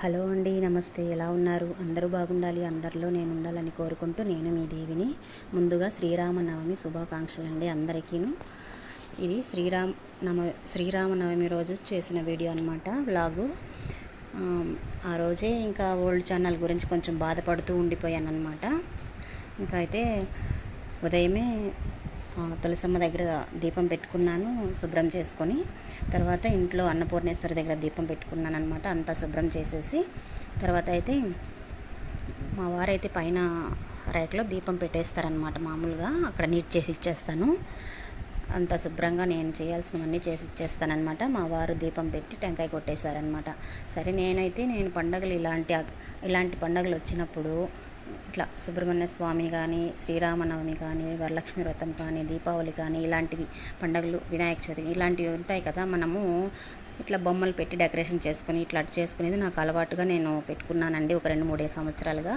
Hello అండి, నమస్తే. ఎలా ఉన్నారు? అందరూ బాగుండాలి, అందరిలో నేను ఉండాలని కోరుకుంటూ నేను మీ దేవిని. ముందుగా శ్రీరామనవమి శుభాకాంక్షలు అండి అందరికీను. ఇది శ్రీరామనవమి రోజు చేసిన వీడియో అనమాట, వ్లాగు. ఆ రోజే ఇంకా ఓల్డ్ ఛానల్ గురించి కొంచెం బాధపడుతూ ఉండిపోయాను అనమాట. ఇంకా అయితే ఉదయమే తులసమ్మ దగ్గర దీపం పెట్టుకున్నాను, శుభ్రం చేసుకొని. తర్వాత ఇంట్లో అన్నపూర్ణేశ్వరి దగ్గర దీపం పెట్టుకున్నాను అనమాట, అంతా శుభ్రం చేసేసి. తర్వాత అయితే మా వారైతే పైన రేకులో దీపం పెట్టేస్తారనమాట. మామూలుగా అక్కడ నీట్ చేసి ఇచ్చేస్తాను. అంత శుభ్రంగా నేను చేయాల్సినవన్నీ చేసి ఇచ్చేస్తానమాట. మా వారు దీపం పెట్టి టెంకాయ కొట్టేశారనమాట. సరే, నేను పండగలు ఇలాంటి పండగలు వచ్చినప్పుడు ఇట్లా సుబ్రహ్మణ్య స్వామి కానీ, శ్రీరామనవమి కానీ, వరలక్ష్మి వ్రతం కానీ, దీపావళి కానీ, ఇలాంటివి పండుగలు, వినాయక చవితి ఇలాంటివి ఉంటాయి కదా, మనము ఇట్లా బొమ్మలు పెట్టి డెకరేషన్ చేసుకుని ఇట్లా చేసుకునేది నాకు అలవాటుగా నేను పెట్టుకున్నానండి ఒక 2-3 సంవత్సరాలుగా.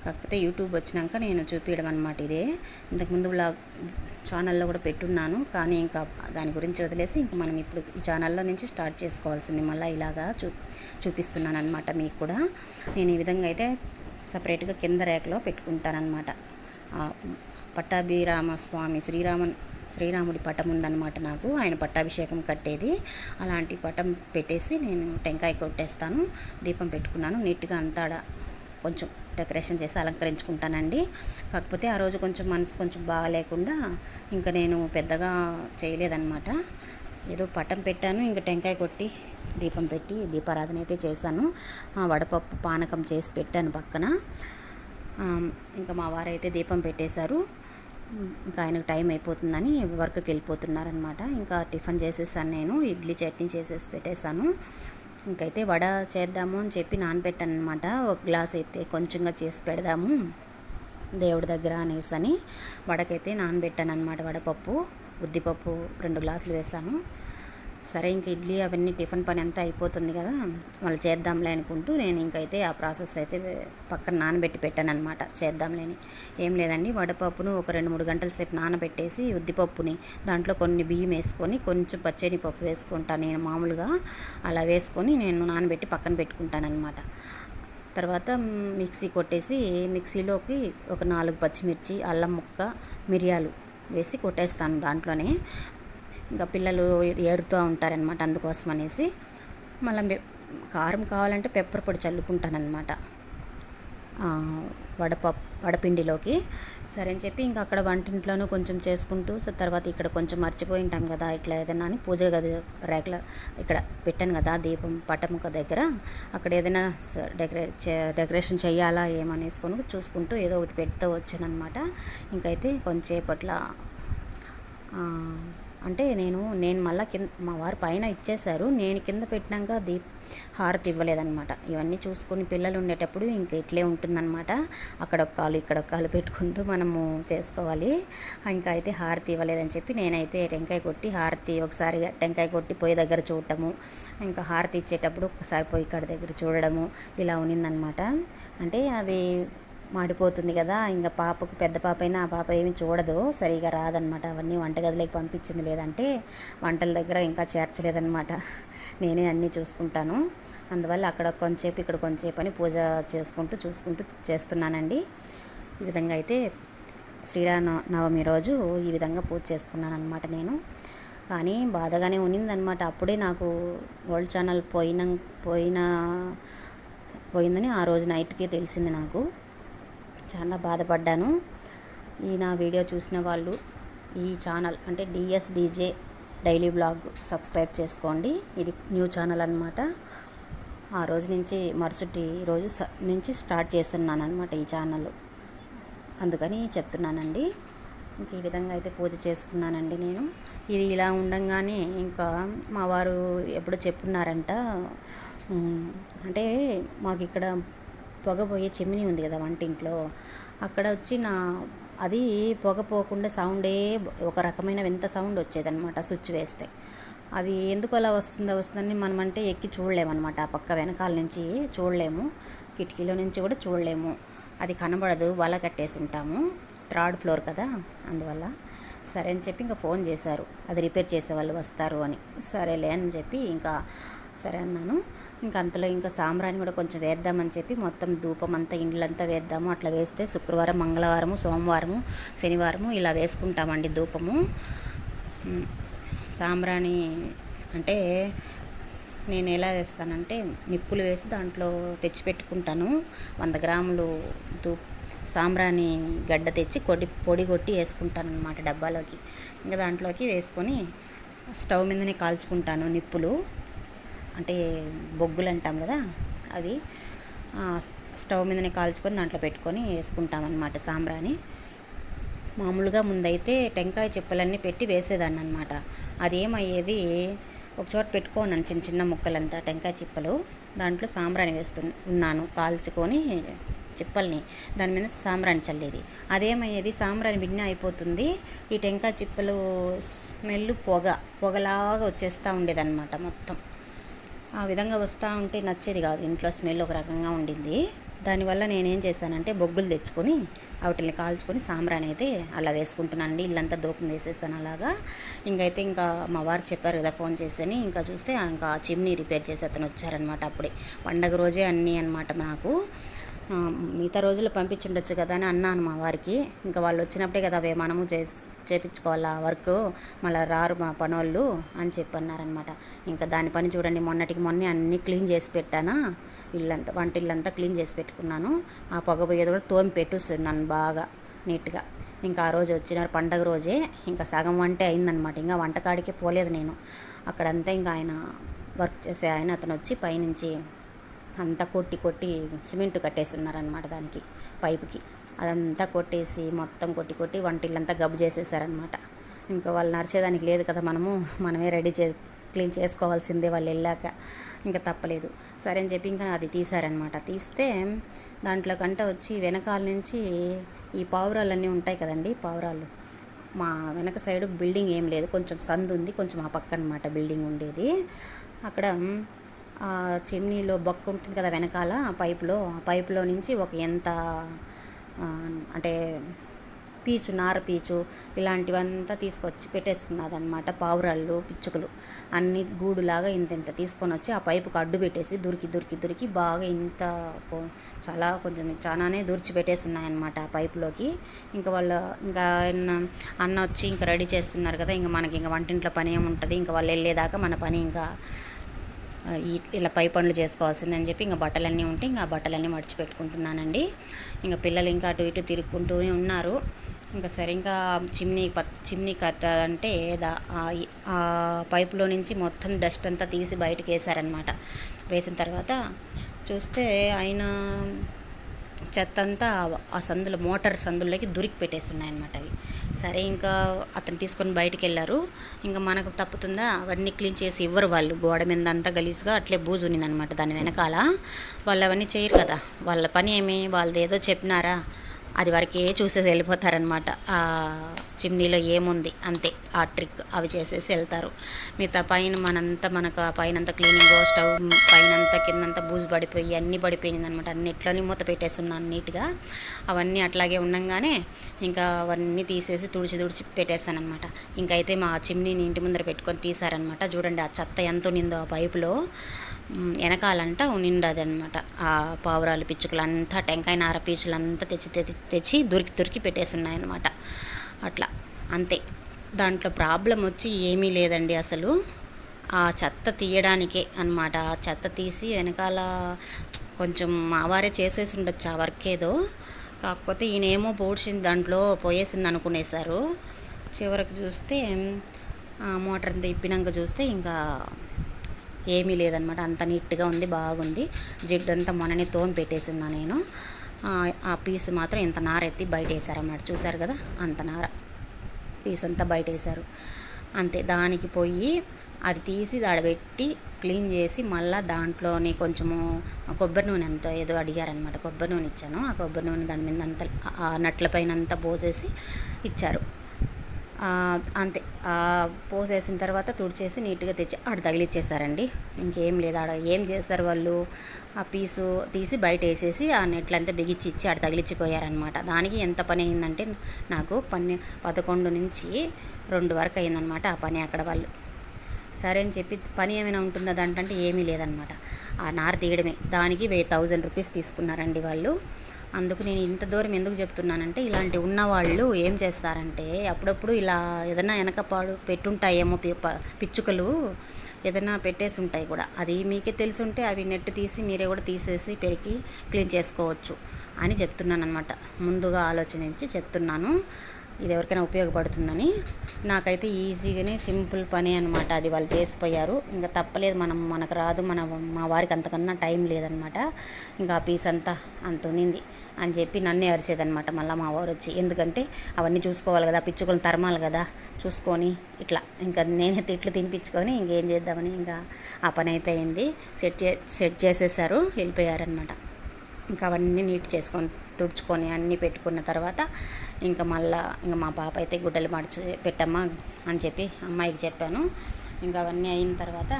కాకపోతే యూట్యూబ్ వచ్చినాక నేను చూపించడం అనమాట ఇదే. ఇంతకుముందు ఛానల్లో కూడా పెట్టున్నాను, కానీ ఇంకా దాని గురించి వదిలేసి ఇంకా మనం ఇప్పుడు ఈ ఛానల్లో నుంచి స్టార్ట్ చేసుకోవాల్సింది. మళ్ళీ ఇలాగా చూపిస్తున్నాను అనమాట మీకు కూడా. నేను ఈ విధంగా అయితే సపరేట్గా కింద రేఖలో పెట్టుకుంటానమాట. పట్టాభిరామస్వామి శ్రీరాముడి పటం ఉందన్నమాట నాకు, ఆయన పట్టాభిషేకం కట్టేది. అలాంటి పటం పెట్టేసి నేను టెంకాయ కొట్టేస్తాను. దీపం పెట్టుకున్నాను, నీట్గా అంతా కొంచెం డెకరేషన్ చేసి అలంకరించుకుంటానండి. కాకపోతే ఆ రోజు మనసు కొంచెం బాగాలేకుండా ఇంకా నేను పెద్దగా చేయలేదన్నమాట. ఏదో పటం పెట్టాను, ఇంకా టెంకాయ కొట్టి దీపం పెట్టి దీపారాధన అయితే చేశాను. వడపప్పు పానకం చేసి పెట్టాను పక్కన. ఇంకా మా వారైతే దీపం పెట్టేశారు. ఇంకా ఆయనకు టైం అయిపోతుందని వర్క్కి వెళ్ళిపోతున్నారనమాట. ఇంకా టిఫిన్ చేసేసాను, నేను ఇడ్లీ చట్నీ చేసేసి పెట్టేశాను. ఇంకైతే వడ చేద్దాము అని చెప్పి నానబెట్టాను అనమాట. ఒక గ్లాస్ అయితే కొంచెంగా చేసి పెడదాము దేవుడి దగ్గర అనేసి వడకైతే నానబెట్టాను అనమాట. వడపప్పు, ఉద్దిపప్పు 2 గ్లాసులు వేసాను. సరే, ఇంక ఇడ్లీ అవన్నీ టిఫిన్ పని అంతా అయిపోతుంది కదా, వాళ్ళు చేద్దాంలే అనుకుంటూ నేను ఇంకైతే ఆ ప్రాసెస్ అయితే పక్కన నానబెట్టి పెట్టాను అనమాట. చేద్దాంలేని ఏం లేదండి, వడపప్పును ఒక 2-3 గంటల సేపు నానబెట్టేసి ఉద్దిపప్పుని దాంట్లో కొన్ని బియ్యం వేసుకొని కొంచెం పచ్చని పప్పు వేసుకుంటాను నేను మామూలుగా. అలా వేసుకొని నేను నానబెట్టి పక్కన పెట్టుకుంటాను అనమాట. తర్వాత మిక్సీ కొట్టేసి మిక్సీలోకి ఒక 4 పచ్చిమిర్చి, అల్లం ముక్క, మిరియాలు వేసి కొట్టేస్తాను దాంట్లోనే. ఇంకా పిల్లలు ఏరుతూ ఉంటారనమాట, అందుకోసం అనేసి. మళ్ళీ కారం కావాలంటే పెప్పర్ పొడి చల్లుకుంటానమాట వడపిండిలోకి. సరే అని చెప్పి ఇంకా అక్కడ వంటింట్లోనూ కొంచెం చేసుకుంటూ, తర్వాత ఇక్కడ కొంచెం మర్చిపోయి ఉంటాం కదా, ఇట్లా ఏదైనా అని పూజ గది రేకుల ఇక్కడ పెట్టాను కదా దీపం పటముక దగ్గర, అక్కడ ఏదైనా డెకరేషన్ చేయాలా ఏమనేసుకొని చూసుకుంటూ ఏదో ఒకటి పెడుతూ వచ్చానమాట. ఇంకైతే కొంచెంసేపట్ల అంటే నేను మళ్ళీ మా వారు పైన ఇచ్చేశారు, నేను కింద పెట్టినాక హారతి ఇవ్వలేదన్నమాట. ఇవన్నీ చూసుకొని పిల్లలు ఉండేటప్పుడు ఇంక ఇట్లే ఉంటుందన్నమాట, అక్కడ ఒక కాలు ఇక్కడ ఒక కాలు పెట్టుకుంటూ మనము చేసుకోవాలి. ఇంకా అయితే హారతి ఇవ్వలేదని చెప్పి నేనైతే టెంకాయ కొట్టి ఒకసారి టెంకాయ కొట్టి పొయ్యి దగ్గర చూడటము, ఇంకా హారతి ఇచ్చేటప్పుడు ఒకసారి పొయ్యి కాడ దగ్గర చూడడము, ఇలా ఉన్నిందనమాట. అంటే అది మాడిపోతుంది కదా, ఇంకా పెద్ద పాప అయినా ఆ పాప ఏమి చూడదు, సరిగా రాదనమాట. అవన్నీ వంటగదిలోకి పంపించింది, లేదంటే వంటల దగ్గర ఇంకా చేర్చలేదనమాట. నేనే అన్నీ చూసుకుంటాను, అందువల్ల అక్కడ కొంచెంసేపు ఇక్కడ కొంచెంసేపు అని పూజ చూసుకుంటూ చేస్తున్నానండి. ఈ విధంగా అయితే శ్రీరామనవమి రోజు ఈ విధంగా పూజ చేసుకున్నాను అనమాట నేను. కానీ బాధగానే ఉన్నిందనమాట. అప్పుడే నాకు ఓల్డ్ ఛానల్ పోయిందని ఆ రోజు నైట్కే తెలిసింది నాకు. చాలా బాధపడ్డాను. నా వీడియో చూసిన వాళ్ళు ఈ ఛానల్ అంటే DSDJ డైలీ బ్లాగ్ సబ్స్క్రైబ్ చేసుకోండి. ఇది న్యూ ఛానల్ అనమాట. ఆ రోజు నుంచి మరుసటి రోజు నుంచి స్టార్ట్ చేస్తున్నాను అనమాట ఈ ఛానల్, అందుకని చెప్తున్నానండి. ఇంక ఈ విధంగా అయితే పూజ చేసుకున్నానండి నేను. ఇది ఇలా ఉండంగానే ఇంకా మా వారు ఎప్పుడో చెప్పున్నారంట, అంటే మాకు ఇక్కడ పొగపోయే చిమ్నీ ఉంది కదా వంటింట్లో, అక్కడ వచ్చి అది పొగ పోకుండా సౌండే ఒక రకమైన వింత సౌండ్ వచ్చేదన్నమాట స్విచ్ వేస్తే. అది ఎందుకు అలా వస్తుందని మనం అంటే ఎక్కి చూడలేమన్నమాట, ఆ పక్క వెనకాల నుంచి చూడలేము, కిటికీలో నుంచి కూడా చూడలేము, అది కనబడదు, వల కట్టేసి ఉంటాము, 3rd ఫ్లోర్ కదా, అందువల్ల. సరే అని చెప్పి ఇంకా ఫోన్ చేశారు, అది రిపేర్ చేసే వాళ్ళు వస్తారు అని. సరేలే అని చెప్పి ఇంకా సరే అన్నాను. ఇంకా అంతలో ఇంకా సాంబ్రాణి కూడా కొంచెం వేద్దామని చెప్పి మొత్తం ధూపం అంతా ఇండ్లంతా వేద్దాము. అట్లా వేస్తే శుక్రవారం, మంగళవారము, సోమవారము, శనివారము ఇలా వేసుకుంటామండి ధూపము. సాంబ్రాణి అంటే నేను ఎలా వేస్తానంటే నిప్పులు వేసి దాంట్లో తెచ్చిపెట్టుకుంటాను. 100 గ్రాములు సాంబ్రాణి గడ్డ తెచ్చి పొడి కొట్టి వేసుకుంటాను అనమాట డబ్బాలోకి. ఇంకా దాంట్లోకి వేసుకొని స్టవ్ మీదనే కాల్చుకుంటాను నిప్పులు, అంటే బొగ్గులు అంటాం కదా అవి. స్టవ్ మీదనే కాల్చుకొని దాంట్లో పెట్టుకొని వేసుకుంటామన్నమాట సాంబ్రాణి. మామూలుగా ముందైతే టెంకాయ చిప్పలన్నీ పెట్టి వేసేదాన్ని అనమాట. అదేమయ్యేది, ఒక చోట పెట్టుకోన్నాను చిన్న చిన్న ముక్కలంతా టెంకాయ చిప్పలు, దాంట్లో సాంబ్రాణి ఉన్నాను కాల్చుకొని చిప్పల్ని, దాని మీద సాంబ్రాణి చల్లేది. అదేమయ్యేది, సాంబ్రాణి బిన్న అయిపోతుంది, ఈ టెంకాయ చిప్పలు స్మెల్ పొగలాగా వచ్చేస్తూ ఉండేదన్నమాట మొత్తం. ఆ విధంగా వస్తూ ఉంటే నచ్చేది కాదు, ఇంట్లో స్మెల్ ఒక రకంగా ఉండింది. దానివల్ల నేనేం చేశానంటే బొగ్గులు తెచ్చుకొని వాటిని కాల్చుకొని సాంబ్రాణి అయితే అలా వేసుకుంటున్నానండి. ఇల్లంతా ధూపం వేసేసాను అలాగా. ఇంకా మా వారు చెప్పారు కదా ఫోన్ చేసి, ఇంకా చూస్తే ఇంకా చిమ్నీ రిపేర్ చేసి అతను వచ్చారనమాట. అప్పుడే పండగ రోజే అన్నీ అనమాట. నాకు మిగతా రోజులు పంపించుండొచ్చు కదా అని అన్నాను మా వారికి. ఇంకా వాళ్ళు వచ్చినప్పుడే కదా అవే మనము చేపించుకోవాలి ఆ వర్క్, మళ్ళీ రారు మా పనోళ్ళు అని చెప్పి అన్నారనమాట. ఇంకా దాని పని చూడండి, మొన్నే అన్నీ క్లీన్ చేసి పెట్టానా, వంటిల్లంతా క్లీన్ చేసి పెట్టుకున్నాను. ఆ పొగపోయేది కూడా తోమి పెట్టుస్తున్నాను బాగా నీట్గా. ఇంకా ఆ రోజు వచ్చినారు పండగ రోజే, ఇంకా సగం వంటే అయిందనమాట. ఇంకా వంటకాడికే పోలేదు నేను అక్కడంతా. ఇంకా ఆయన వర్క్ చేసే అతను వచ్చి పైనుంచి అంతా కొట్టి సిమెంట్ కట్టేసి ఉన్నారనమాట దానికి, పైపుకి. అదంతా కొట్టేసి మొత్తం కొట్టి వంటిల్లంతా గబ్బు చేసేసారనమాట. ఇంకా వాళ్ళు నడిచేదానికి లేదు కదా, మనమే క్లీన్ చేసుకోవాల్సిందే వాళ్ళు వెళ్ళాక, ఇంకా తప్పలేదు. సరే అని చెప్పి ఇంకా అది తీశారనమాట. తీస్తే దాంట్లో కంట వచ్చి వెనకాల నుంచి ఈ పావురాలన్నీ ఉంటాయి కదండి, పావురాలు. మా వెనక సైడు బిల్డింగ్ ఏం లేదు, కొంచెం సందు ఉంది, కొంచెం ఆ పక్క అనమాట బిల్డింగ్ ఉండేది. అక్కడ చిమ్నీలో బొక్క ఉంటుంది కదా వెనకాల పైపులో నుంచి ఒక ఎంత అంటే నార పీచు ఇలాంటివంతా తీసుకొచ్చి పెట్టేసుకున్నదనమాట. పావురాళ్ళు, పిచ్చుకలు అన్ని గూడులాగా ఇంత తీసుకొని వచ్చి ఆ పైపుకి అడ్డు పెట్టేసి దొరికి బాగా చాలానే దూర్చి పెట్టేసి ఉన్నాయన్నమాట ఆ పైపులోకి. ఇంకా అన్న వచ్చి ఇంకా రెడీ చేస్తున్నారు కదా, ఇంకా మనకి ఇంకా వంటింట్లో పని ఏముంటుంది, ఇంకా వాళ్ళు వెళ్ళేదాకా మన పని ఇంకా ఇలా పై పనులు చేసుకోవాల్సిందని చెప్పి ఇంకా బట్టలన్నీ ఉంటే ఇంకా బట్టలన్నీ మడిచిపెట్టుకుంటున్నానండి. ఇంకా పిల్లలు ఇంకా అటు ఇటు తిరుగుకుంటూనే ఉన్నారు. ఇంకా సరే ఇంకా చిమ్నీ కత్త అంటే ఆ పైపులో నుంచి మొత్తం డస్ట్ అంతా తీసి బయటకు వేసారనమాట. వేసిన తర్వాత చూస్తే ఆయన చెత్త అంతా ఆ మోటార్ సందుల్లోకి దురికి పెట్టేసి ఉన్నాయన్నమాట అవి. సరే ఇంకా అతను తీసుకొని బయటికి వెళ్ళారు. ఇంకా మనకు తప్పుతుందా, అవన్నీ క్లీన్ చేసి ఇవ్వరు వాళ్ళు. గోడ మీద అంతా గలీజ్గా అట్లే బూజు ఉన్నిందనమాట దాని వెనకాల. వాళ్ళు అవన్నీ చేయరు కదా, వాళ్ళ పని ఏమి, వాళ్ళది ఏదో చెప్పినారా అది వరకే చూసేసి వెళ్ళిపోతారనమాట. ఆ చిమ్నీలో ఏముంది అంతే, ఆ ట్రిక్ అవి చేసేసి వెళ్తారు. మిగతా మనకు ఆ పైనంతా క్లీనింగ్, స్టవ్ పైనంతా కిందంతా బూజు పడిపోయి అన్నీ పడిపోయింది అనమాట. అన్నిట్లోని మూత పెట్టేస్తున్నాను నీట్గా. అవన్నీ అట్లాగే ఉండగానే ఇంకా అవన్నీ తీసేసి తుడిచి పెట్టేస్తాను అనమాట. ఇంకైతే మా చిమ్నీని ఇంటి ముందర పెట్టుకొని తీసారనమాట. చూడండి ఆ చెత్త ఎంత నిందో ఆ పైపులో వెనకాలంట నిండదనమాట. ఆ పావురాలు, పిచ్చుకలంతా టెంకాయ నార పీచులంతా తెచ్చి దొరికి పెట్టేసి ఉన్నాయన్నమాట. అట్లా అంతే. దాంట్లో ప్రాబ్లం వచ్చి ఏమీ లేదండి అసలు, ఆ చెత్త తీయడానికే అనమాట. ఆ చెత్త తీసి వెనకాల కొంచెం మావారే చేసేసి ఉండొచ్చు ఆ వర్క్ ఏదో, కాకపోతే ఈయనేమో దాంట్లో పోయేసింది అనుకునేసారు. చివరికి చూస్తే మోటార్ అంతా ఇప్పినాక చూస్తే ఇంకా ఏమీ లేదనమాట. అంత నీట్గా ఉంది, బాగుంది. జిడ్డంతా మొన్ననే తోమి పెట్టేసి ఉన్నా నేను. ఆ పీసు మాత్రం ఇంత నార ఎత్తి బయట వేసారన్నమాట. చూసారు కదా, అంత నార పీస్ అంతా బయట వేసారు అంతే. దానికి పోయి అది తీసి ఆడబెట్టి క్లీన్ చేసి మళ్ళీ దాంట్లోని కొంచెము కొబ్బరి నూనె అంతా ఏదో అడిగారనమాట. కొబ్బరి నూనె ఇచ్చాను. ఆ కొబ్బరి నూనె దాని మీద అంతా ఆ నట్ల పైన అంతా పోసేసి ఇచ్చారు అంతే. పోసేసిన తర్వాత తుడిచేసి నీట్గా తెచ్చి ఆడ తగిలిచ్చేసారండి. ఇంకేం లేదు, ఆడ ఏం చేస్తారు వాళ్ళు, ఆ పీసు తీసి బయట వేసేసి ఆ నెట్లంతా బిగించి ఇచ్చి ఆడ తగిలిచ్చిపోయారనమాట. దానికి ఎంత పని అయిందంటే నాకు 11 నుంచి 2 వరకు అయిందనమాట ఆ పని. అక్కడ వాళ్ళు సరే అని చెప్పి పని ఏమైనా ఉంటుందా దాంట్లో ఏమీ లేదనమాట. ఆ నార తీయడమే దానికి 1000 రూపీస్ తీసుకున్నారండి వాళ్ళు. అందుకు నేను ఇంత దూరం ఎందుకు చెప్తున్నానంటే, ఇలాంటి ఉన్నవాళ్ళు ఏం చేస్తారంటే అప్పుడప్పుడు ఇలా ఏదైనా వెనకపాడు పెట్టుంటాయేమో పిచ్చుకలు ఏదైనా పెట్టేసి ఉంటాయి కూడా, అది మీకే తెలుసుంటే అవి నెట్ తీసి మీరే కూడా తీసేసి పెరికి క్లీన్ చేసుకోవచ్చు అని చెప్తున్నాను అనమాట. ముందుగా ఆలోచించి చెప్తున్నాను, ఇది ఎవరికైనా ఉపయోగపడుతుందని. నాకైతే ఈజీగానే సింపుల్ పని అనమాట. అది వాళ్ళు చేసిపోయారు, ఇంకా తప్పలేదు, మనకు రాదు, మా వారికి అంతకన్నా టైం లేదనమాట. ఇంకా ఆ పీస్ అంతా అంత ఉన్నింది అని చెప్పి నన్నే అరిచేదనమాట మళ్ళీ మా వారు వచ్చి. ఎందుకంటే అవన్నీ చూసుకోవాలి కదా, పిచ్చుకలను తరమాలి కదా, చూసుకొని ఇట్లా ఇంకా నేనే తిట్లు తినిపించుకొని ఇంకేం చేద్దామని ఇంకా ఆ పని అయితే అయింది. సెట్ చేసేసారు, వెళ్ళిపోయారనమాట. ఇంకా అవన్నీ నీట్ చేసుకొని తుడుచుకొని అన్నీ పెట్టుకున్న తర్వాత ఇంకా మా పాప అయితే గుడ్డలు మడిచి పెట్టమ్మా అని చెప్పి అమ్మాయికి చెప్పాను. ఇంకా అవన్నీ అయిన తర్వాత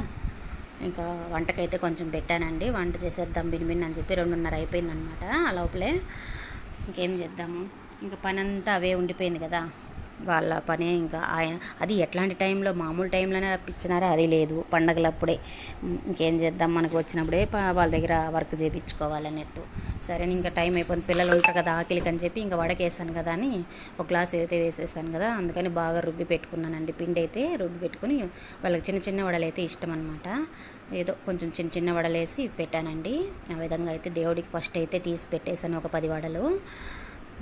ఇంకా వంటకైతే కొంచెం పెట్టానండి. వంట చేసేద్దాం బిన్ అని చెప్పి 2:30 అయిపోయిందనమాట. ఆ లోపలే ఇంకేం చేద్దాము, ఇంకా పని అంతా అవే ఉండిపోయింది కదా వాళ్ళ పనే. ఇంకా అది ఎట్లాంటి టైంలో, మామూలు టైంలోనే రప్పించినారా, అది లేదు, పండగలప్పుడే. ఇంకేం చేద్దాం, మనకు వచ్చినప్పుడే వాళ్ళ దగ్గర వర్క్ చేయించుకోవాలన్నట్టు. సరే ఇంకా టైం అయిపోయింది, పిల్లలు ఉంటారు కదా ఆకలికి అని చెప్పి ఇంకా వడకేసాను కదా అని ఒక గ్లాస్ అయితే వేసేసాను కదా, అందుకని బాగా రుబ్బి పెట్టుకున్నానండి. పిండి అయితే రుబ్బి పెట్టుకుని వాళ్ళకి చిన్న చిన్న వడలు అయితే ఇష్టం అనమాట. ఏదో కొంచెం చిన్న చిన్న వడలు వేసి పెట్టానండి. ఆ విధంగా అయితే దేవుడికి ఫస్ట్ అయితే తీసి పెట్టేశాను ఒక 10 వడలు.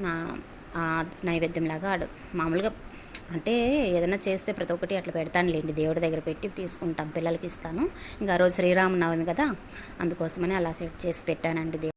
నా నైవేద్యంలాగా మామూలుగా అంటే ఏదైనా చేస్తే ప్రతి ఒక్కటి అట్లా పెడతానులేండి, దేవుడి దగ్గర పెట్టి తీసుకుంటాం, పిల్లలకి ఇస్తాను. ఇంకా ఆ రోజు శ్రీరామనవమి కదా, అందుకోసమని అలా సెట్ చేసి పెట్టానండి దేవుడు.